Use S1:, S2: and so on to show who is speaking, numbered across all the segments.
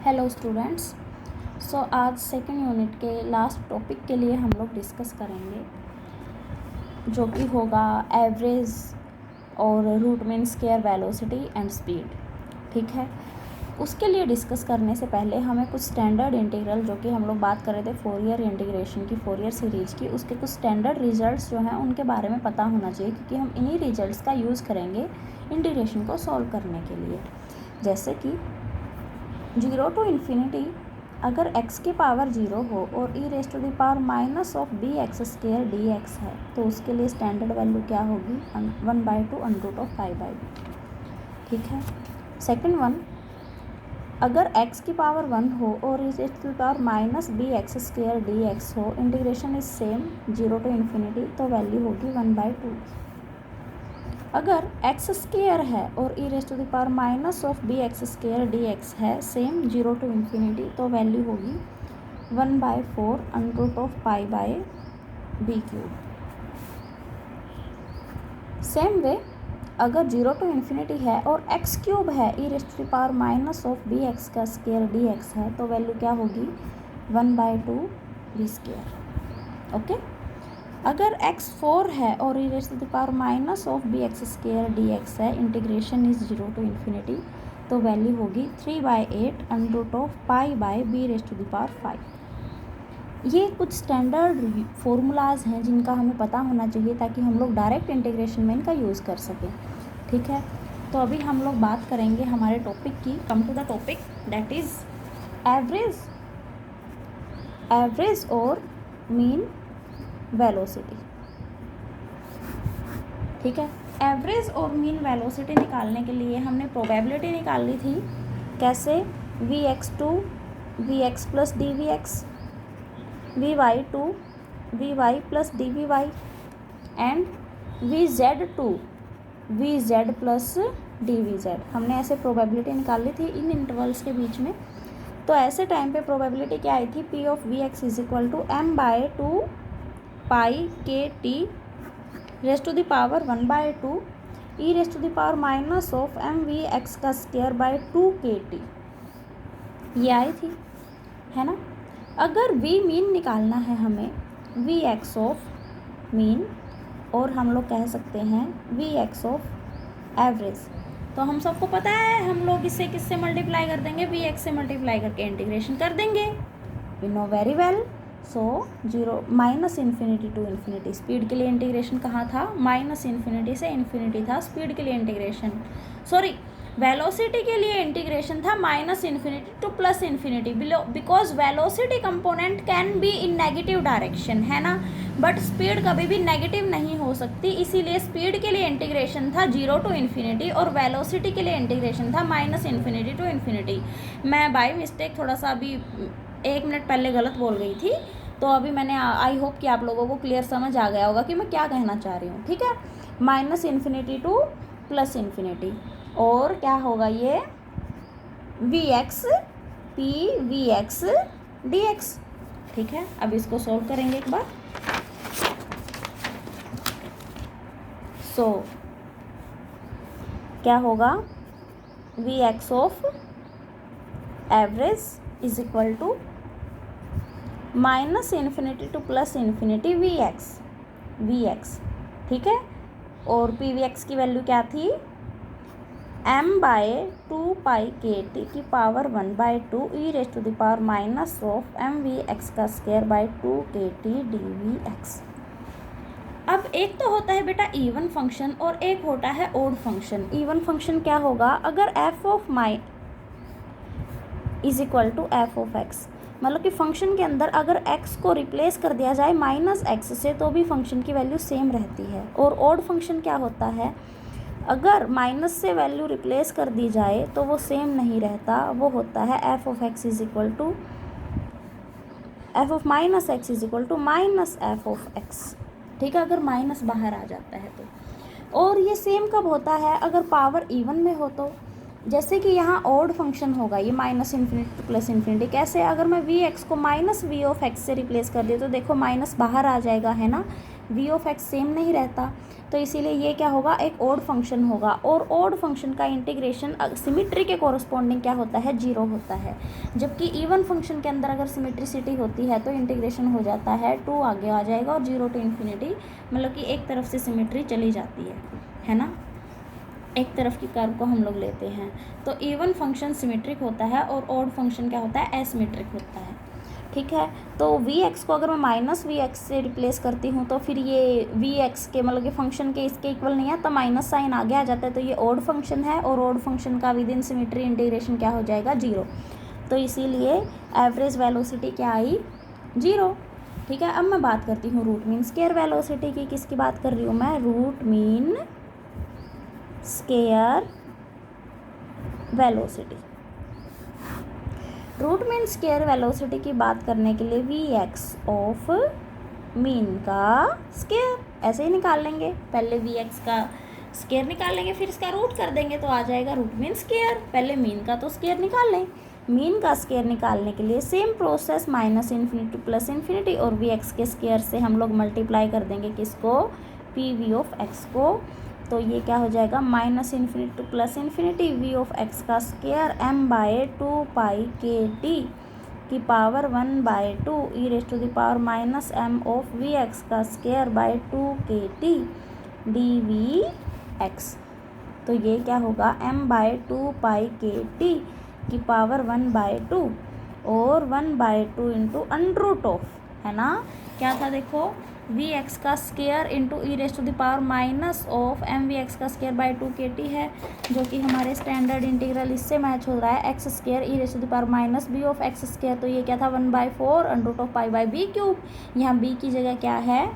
S1: Hello students. आज second unit के last topic के लिए हम लोग डिस्कस करेंगे जो कि होगा एवरेज और root mean square velocity and speed. ठीक है, उसके लिए डिस्कस करने से पहले हमें कुछ स्टैंडर्ड इंटीग्रल जो कि हम लोग बात कर रहे थे फोरियर इंटीग्रेशन की, फोरियर सीरीज की, उसके कुछ स्टैंडर्ड रिजल्ट्स जो हैं उनके बारे में पता होना चाहिए, क्योंकि हम इन्हीं रिजल्ट्स का यूज़ करेंगे इंटीग्रेशन को सॉल्व करने के लिए। जैसे कि 0 to ∞ अगर x की पावर 0 हो और e⁻⁻⁻⁴ dx है तो उसके लिए स्टैंडर्ड वैल्यू क्या होगी 1/2√π/b। ठीक है। सेकंड वन, अगर x की पावर 1 हो और e⁻−bx² dx हो, इंटीग्रेशन इज सेम 0 to ∞, तो वैल्यू होगी 1/2। अगर x² है और e⁻⁻⁴ dx है, सेम 0 to ∞, तो वैल्यू होगी 1/4√π/b³। सेम वे, अगर 0 to ∞ है और x³ है e⁻⁻bx² dx है, तो वैल्यू क्या होगी 1/2b²। ओके। अगर x4 है और e⁻⁻bx² dx है, इंटीग्रेशन इज 0 to ∞, तो वैल्यू होगी 3/8√π/b⁵। ये कुछ स्टैंडर्ड फॉर्मूलाज हैं जिनका हमें पता होना चाहिए ताकि हम लोग डायरेक्ट इंटीग्रेशन में इनका यूज़ कर सकें। ठीक है, तो अभी हम लोग बात करेंगे हमारे टॉपिक की। Come to the topic, that is average और मीन वेलोसिटी। ठीक है, एवरेज और मीन वेलोसिटी निकालने के लिए हमने प्रोबेबिलिटी निकाली थी। कैसे? Vx2 Vx plus dVx, Vy2 Vy plus dVy and Vz2 Vz plus dVz। हमने ऐसे प्रोबेबिलिटी निकाली थी इन इंटरवल्स के बीच में। तो ऐसे टाइम पे प्रोबेबिलिटी क्या आई थी? P of Vx is equal to m/2πkt raise to the power 1/2 e⁻⁻mvx²/2kt, ये आई थी, है ना। अगर v मीन निकालना है हमें, Vx ऑफ मीन, और हम लोग कह सकते हैं Vx ऑफ एवरेज, तो हम सबको पता है हम लोग इसे किससे मल्टीप्लाई कर देंगे? Vx से मल्टीप्लाई करके इंटीग्रेशन कर देंगे। We know very well. So -∞ to ∞, speed के लिए इंटीग्रेशन कहाँ था? -∞ से ∞ था स्पीड के लिए इंटीग्रेशन। सॉरी, वेलोसिटी के लिए इंटीग्रेशन था -∞ to +∞, because velocity component can be in negative direction, है ना, बट स्पीड कभी भी नेगेटिव नहीं हो सकती। इसीलिए स्पीड के लिए इंटीग्रेशन था 0 to ∞ और वेलोसिटी के लिए इंटीग्रेशन था -∞ to ∞। मैं बाय मिस्टेक थोड़ा सा अभी 1 मिनट पहले गलत बोल गई थी, तो अभी मैंने आई होप कि आप लोगों को क्लियर समझ आ गया होगा कि मैं क्या कहना चाह रही हूँ। ठीक है, -∞ to +∞, और क्या होगा ये Vx P Vx dx। ठीक है, अब इसको सोल्व करेंगे एक बार। सो क्या होगा? Vx of average is equal to -∞ to +∞ Vx। ठीक है, और Pvx की वैल्यू क्या थी? m/2πkt की पावर 1/2 e⁻⁻mvx²/2kt dvx। अब एक तो होता है बेटा इवन फंक्शन और एक होता है ओड फंक्शन। इवन फंक्शन क्या होगा? अगर f of y is equal to f of x, मतलब कि फंक्शन के अंदर अगर x को रिप्लेस कर दिया जाए -x से, तो भी फंक्शन की वैल्यू सेम रहती है। और ओड फंक्शन क्या होता है? अगर माइनस से वैल्यू रिप्लेस कर दी जाए तो वो सेम नहीं रहता, वो होता है f of x is equal to f of -x is equal to -f of x। ठीक है, अगर माइनस बाहर आ जाता है तो। और ये सेम कब होता है? अगर पावर इवन में हो तो। जैसे कि यहाँ ऑड फंक्शन होगा ये -∞ to +∞। कैसे? अगर मैं Vx को -v ऑफ x से रिप्लेस कर दिया तो देखो माइनस बाहर आ जाएगा, है ना, वी ऑफ एक्स सेम नहीं रहता, तो इसीलिए ये क्या होगा, एक ओड फंक्शन होगा। और ओड फंक्शन का इंटीग्रेशन सिमिट्री के कोरस्पॉन्डिंग क्या होता है, 0 होता है। जबकि इवन फंक्शन के अंदर अगर सिमिट्रिसिटी होती है तो इंटीग्रेशन हो जाता है 2 आगे आ जाएगा और 0 टू इन्फिनिटी, मतलब कि एक तरफ से सिमिट्री चली जाती है ना, एक तरफ की कर्व को हम लोग लेते हैं। तो इवन फंक्शन सिमेट्रिक होता है और ऑड फंक्शन क्या होता है, एसिमेट्रिक होता है। ठीक है, तो वी एक्स को अगर मैं माइनस वी एक्स से रिप्लेस करती हूँ तो फिर ये वी एक्स के मतलब कि फंक्शन के इसके इक्वल नहीं है, तो माइनस साइन आगे आ जाता है, तो ये ऑड फंक्शन है और ऑड फंक्शन का विद इन सिमेट्री इंटीग्रेशन क्या हो जाएगा, 0। तो इसीलिए एवरेज वेलोसिटी क्या आई, 0। ठीक है, अब मैं बात करती हूँ रूट मीन स्क्वायर वेलोसिटी की। किसकी बात कर रही हूँ मैं, root mean square velocity. Root mean square velocity की बात करने के लिए वी एक्स ऑफ मीन का स्क्वायर ऐसे ही निकाल लेंगे। पहले वी एक्स का स्क्वायर निकाल लेंगे, फिर इसका रूट कर देंगे तो आ जाएगा रूट मीन स्क्वायर। पहले मीन का तो स्क्वायर निकाल लें। मीन का स्क्वायर निकालने के लिए same process, minus infinity plus infinity, और वी एक्स के स्क्वायर से हम लोग मल्टीप्लाई कर देंगे किसको, पी वी ऑफ एक्स को। तो ये क्या हो जाएगा, minus infinity plus infinity V of X का स्क्वायर एम बाय 2 पाई के टी की power 1/2 E raise to the power minus M of V X का स्क्वायर बाय 2 के टी डी वी एक्स। तो ये क्या होगा, m बाय 2 पाई के टी की पावर 1/2 और 1/2 इंटू अंडर रूट ऑफ, है ना, क्या था देखो, वी एक्स का square into E raise to the power minus of M V X का स्क्वायर बाय 2 के टी है, जो कि हमारे स्टैंडर्ड इंटीग्रल इससे मैच हो रहा है, X square E raise to the power minus B of X square. तो ये क्या था, 1/4 under root of pi by B cube. यहाँ बी की जगह क्या है,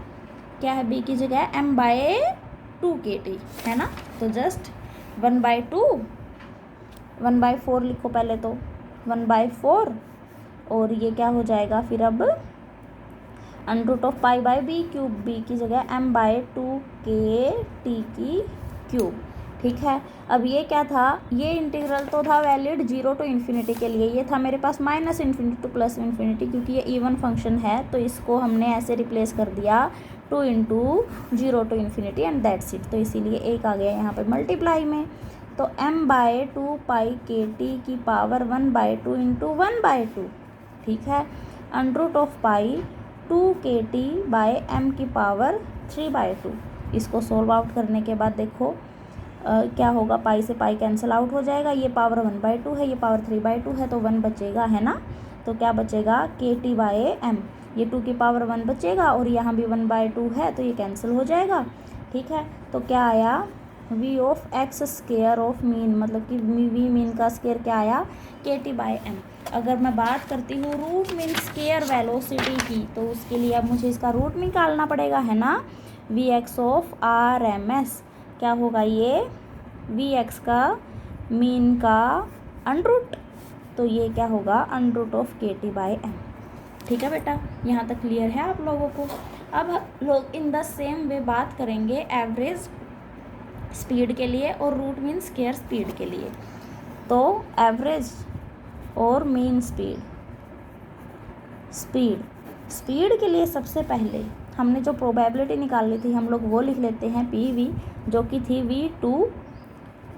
S1: बी की जगह m बाय 2 के टी है ना, तो जस्ट 1/4 लिखो पहले, तो 1/4 और ये क्या हो जाएगा फिर अब under root of pi by B cube, B की जगह m बाय 2 के टी की क्यूब। ठीक है, अब ये क्या था, ये इंटीग्रल तो था वैलिड 0 टू इन्फिनिटी के लिए, ये था मेरे पास minus infinity to plus infinity, क्योंकि ये इवन फंक्शन है तो इसको हमने ऐसे रिप्लेस कर दिया 2 into 0 to infinity and that's it. तो इसीलिए एक आ गया यहाँ पे मल्टीप्लाई में, तो m बाय 2 पाई के टी की पावर 1/2 इंटू 1/2, ठीक है, अंडर रूट ऑफ पाई 2 के टी बाय एम की पावर 3/2। इसको सोल्व आउट करने के बाद देखो क्या होगा, पाई से पाई कैंसिल आउट हो जाएगा, ये पावर 1/2 है, ये पावर 3/2 है, तो 1 बचेगा, है ना। तो क्या बचेगा, के टी बाय एम, ये 2 की पावर 1 बचेगा और यहाँ भी 1/2 है तो ये कैंसिल हो जाएगा। ठीक है, तो क्या आया, V of X square of mean, मतलब कि वी मीन का स्क्वायर क्या आया, के टी बाय एम। अगर मैं बात करती हूँ रूट मीन स्क्वायर वेलोसिटी की, तो उसके लिए अब मुझे इसका रूट निकालना पड़ेगा, है ना। V X of R M S क्या होगा, ये वी एक्स का मीन का अंडर रूट, तो ये क्या होगा, under root of K T by M. ठीक है बेटा, यहाँ तक क्लियर है आप लोगों को। अब लोग इन द सेम वे बात करेंगे एवरेज स्पीड के लिए और रूट मीन स्क्वायर स्पीड के लिए। तो एवरेज और मीन स्पीड के लिए सबसे पहले हमने जो प्रोबेबिलिटी निकाली थी हम लोग वो लिख लेते हैं पी वी, जो कि थी V to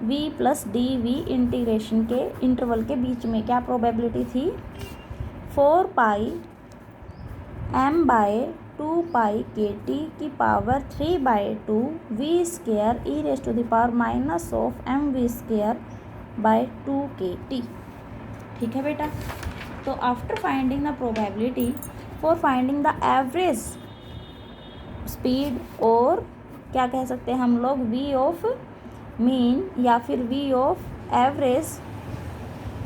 S1: V plus D V integration के इंटरवल के बीच में क्या प्रोबेबिलिटी थी, 4 पाई m बाय 2 पाई के टी की power 3/2 we square E raise to the power minus of M we square by 2 के टी। ठीक है बेटा, तो after finding the probability for finding the average speed, और क्या कह सकते हैं हम लोग, वी ऑफ मीन या फिर वी ऑफ एवरेज,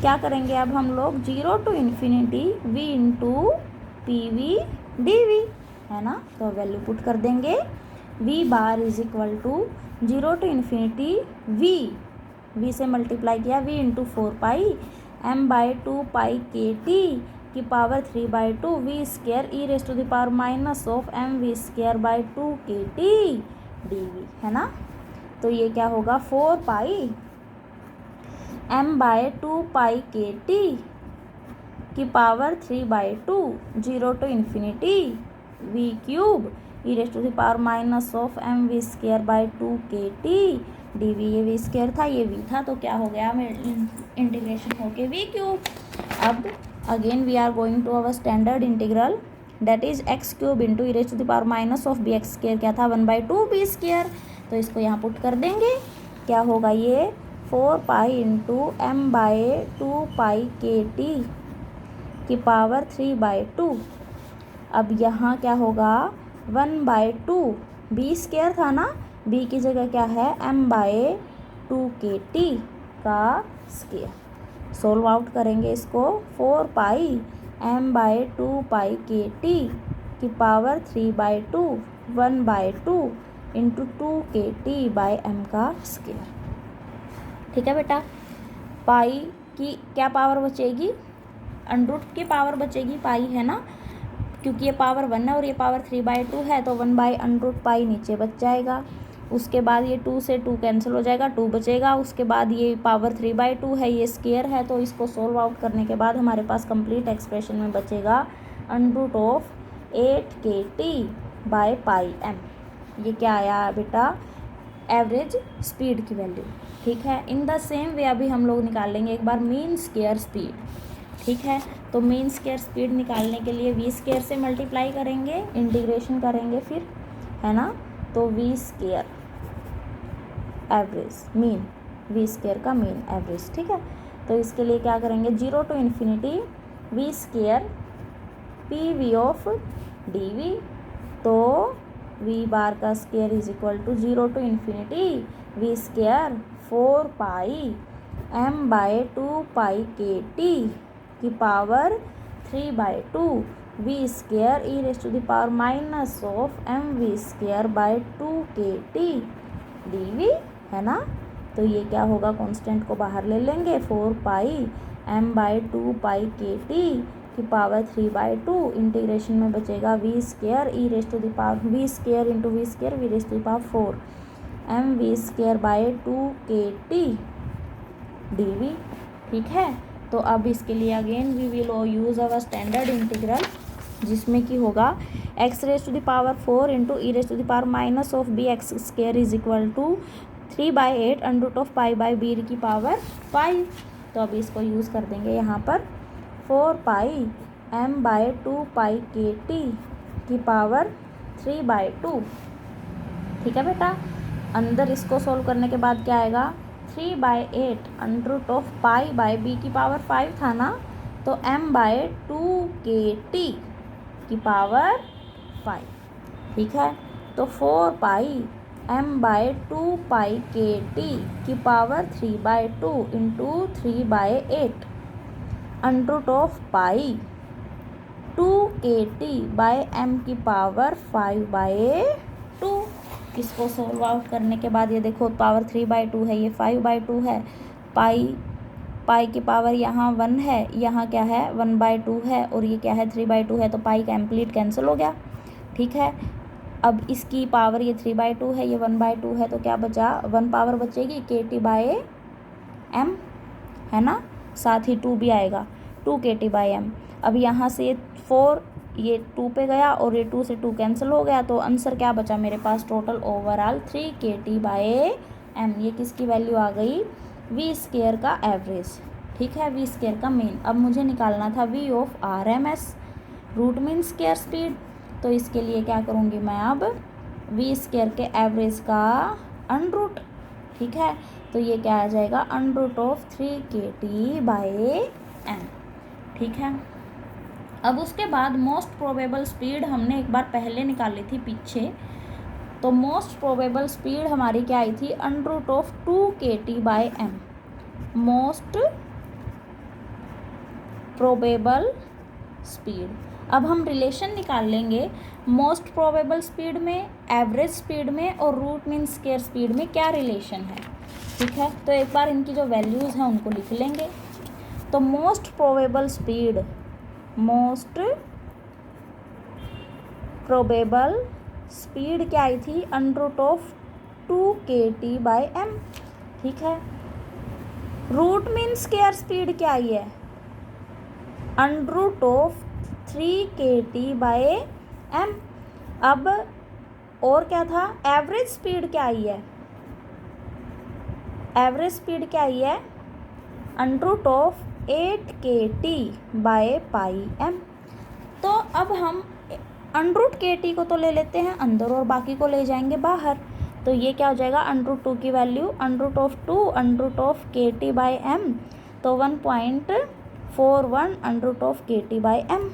S1: क्या करेंगे अब हम लोग, 0 to infinity v into p v d v, है ना। तो वैल्यू पुट कर देंगे, v bar is equal to 0 to infinity v से मल्टीप्लाई किया v into 4 pi m by 2 pi के टी की power 3/2 we square E raise to the power minus of M we square by 2 के T D v, है ना। तो ये क्या होगा, 4 पाई m बाय 2 पाई के टी की power 3/2 0 to infinity v cube e raise to the power minus of M we square by 2kt dv। ये वी स्क्वायर था, ये वी था, तो क्या हो गया इंटीग्रेशन होके वी क्यूब। अब again we are going to our standard integral that is x cube into E raise to the power minus of b x square क्या था 1/2 बी स्क्वायर। तो इसको यहाँ पुट कर देंगे, क्या होगा ये 4 pi into M by 2 pi के टी की पावर 3/2। अब यहाँ क्या होगा 1/2 बी स्क्वायर था ना, बी की जगह क्या है m/2kt का स्क्वायर। सोल्व आउट करेंगे इसको 4 पाई m/2 पाई के टी की power 3/2 1/2 into 2kt by m का स्क्वायर। ठीक है बेटा, पाई की क्या पावर बचेगी, अंडरूट की पावर बचेगी, पाई है ना, क्योंकि ये पावर 1 है और ये पावर 3/2 है, तो 1/√पाई पाई नीचे बच जाएगा। उसके बाद ये 2 से 2 कैंसिल हो जाएगा, 2 बचेगा। उसके बाद ये पावर 3/2 है, ये स्क्वायर है, तो इसको सोल्व आउट करने के बाद हमारे पास कंप्लीट एक्सप्रेशन में बचेगा √8kt बाय पाई एम। ये क्या आया बेटा, एवरेज स्पीड की वैल्यू। ठीक है, इन द सेम वे अभी हम लोग निकाल लेंगे एक बार मीन स्क्वायर स्पीड। ठीक है, तो मीन स्क्वायर स्पीड निकालने के लिए वी स्क्वायर से मल्टीप्लाई करेंगे, इंटीग्रेशन करेंगे फिर, है ना, तो v square average mean, v square का मीन एवरेज। ठीक है, तो इसके लिए क्या करेंगे 0 to infinity v square p v of d v, तो वी बार का square is equal to 0 to infinity v square 4 pi m/2 pi के टी की power 3/2 we square E raise to the power minus of M we square by 2kt dv, है ना। तो ये क्या होगा, कांस्टेंट को बाहर ले लेंगे, 4 पाई m/2 पाई के टी की पावर 3/2 इंटीग्रेशन में बचेगा v square E raise to the power v square into v square v raise to the power 4 m we square by 2kt dv। ठीक है, तो अब इसके लिए again we will use our standard integral, जिसमें कि होगा x raise to the power 4 into E raise to the power minus of b x square is equal to 3/8 under root of pi by b की power 5। तो अभी इसको use कर देंगे यहाँ पर 4 पाई m/2 पाई के टी की पावर 3/2। ठीक है बेटा, अंदर इसको सोल्व करने के बाद क्या आएगा 3/8 under root of pi by b की पावर 5 था ना, तो m/2kt की पावर 5। ठीक है, तो 4 पाई m/2 पाई के टी की power 3/2 into 3/8 under root of pi 2kt by m की पावर 5/2। इसको सोल्व आउट करने के बाद ये देखो पावर 3/2 है, ये 5/2 है, पाई की पावर यहाँ 1 है, यहाँ क्या है 1/2 है, और ये क्या है 3/2 है, तो पाई कंप्लीट कैंसिल हो गया। ठीक है, अब इसकी पावर ये 3/2 है, ये 1/2 है, तो क्या बचा 1 पावर बचेगी kt बाई एम, है ना, साथ ही 2 भी आएगा 2kt बाई एम। अब यहाँ से 4 ये 2 पे गया और ये 2 से 2 कैंसिल हो गया, तो आंसर क्या बचा मेरे पास total overall 3kt by M. ये किसकी वैल्यू आ गई, वी स्क्वायर का एवरेज। ठीक है, वी स्क्वायर का मीन। अब मुझे निकालना था v of R M s root mean square speed, तो इसके लिए क्या करूँगी मैं अब वी स्क्वायर के एवरेज का अंडरूट। ठीक है, तो ये क्या आ जाएगा under root of 3kt by M. ठीक है, अब उसके बाद मोस्ट प्रोबेबल स्पीड हमने एक बार पहले निकाली थी पीछे, तो मोस्ट प्रोबेबल स्पीड हमारी क्या आई थी under root of 2kt by m. Most probable speed, अब हम रिलेशन निकाल लेंगे मोस्ट प्रोबेबल स्पीड में, एवरेज स्पीड में और रूट मीन स्क्वायर स्पीड में क्या रिलेशन है। ठीक है, तो एक बार इनकी जो वैल्यूज़ हैं उनको लिख लेंगे। तो most probable speed, most probable speed क्या आई थी under root of 2kt by M. ठीक है, रूट मीन स्क्वायर स्पीड क्या आई है under root of 3kt by M. अब और क्या था, एवरेज स्पीड क्या आई है, एवरेज स्पीड क्या आई है, अंडर ऑफ 8kT/πm। तो अब हम √kT को तो ले लेते हैं अंदर और बाकी को ले जाएंगे बाहर, तो ये क्या हो जाएगा, √2 की वैल्यू √2 √kT/m, तो 1.41 √kT/m।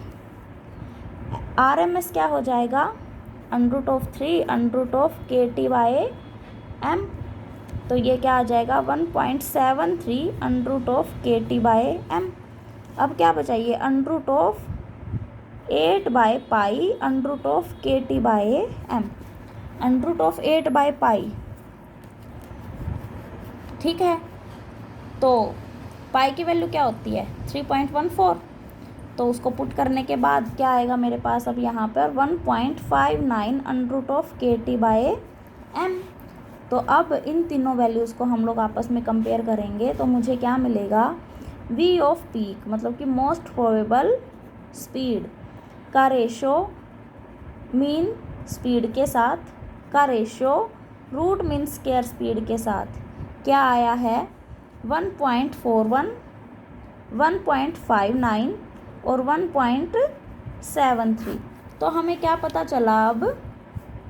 S1: RMS क्या हो जाएगा, √3 √kT/m, तो ये क्या आ जाएगा 1.73 √kT/m। अब क्या बचाइए, √8/π √kT/m, √8/π, ठीक है। तो पाई की वैल्यू क्या होती है 3.14, तो उसको पुट करने के बाद क्या आएगा मेरे पास अब यहाँ पर 1.59 √kT/m। तो अब इन तीनों वैल्यूज़ को हम लोग आपस में कंपेयर करेंगे तो मुझे क्या मिलेगा, वी ऑफ पीक मतलब कि मोस्ट प्रोबेबल स्पीड का रेशो मीन स्पीड के साथ का ratio root mean square speed के साथ क्या आया है 1.41, 1.59 और 1.73। तो हमें क्या पता चला, अब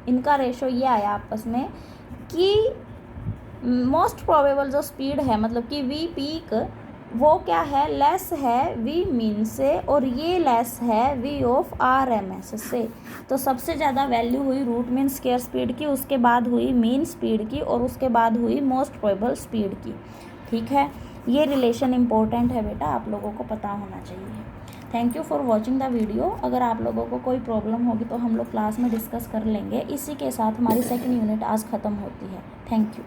S1: इनका रेशो ये आया आपस में कि मोस्ट प्रोबेबल जो स्पीड है मतलब कि वी पीक वो क्या है, लेस है वी मीन से, और ये लेस है वी ऑफ RMS से। तो सबसे ज़्यादा वैल्यू हुई रूट मीन स्क्वायर स्पीड की, उसके बाद हुई मीन स्पीड की, और उसके बाद हुई मोस्ट प्रोबेबल स्पीड की, ठीक है। ये रिलेशन इम्पोर्टेंट है बेटा, आप लोगों को पता होना चाहिए। Thank you for watching the video. अगर आप लोगों को कोई प्रॉब्लम होगी तो हम लोग क्लास में डिस्कस कर लेंगे। इसी के साथ हमारी सेकंड यूनिट आज ख़त्म होती है। Thank you.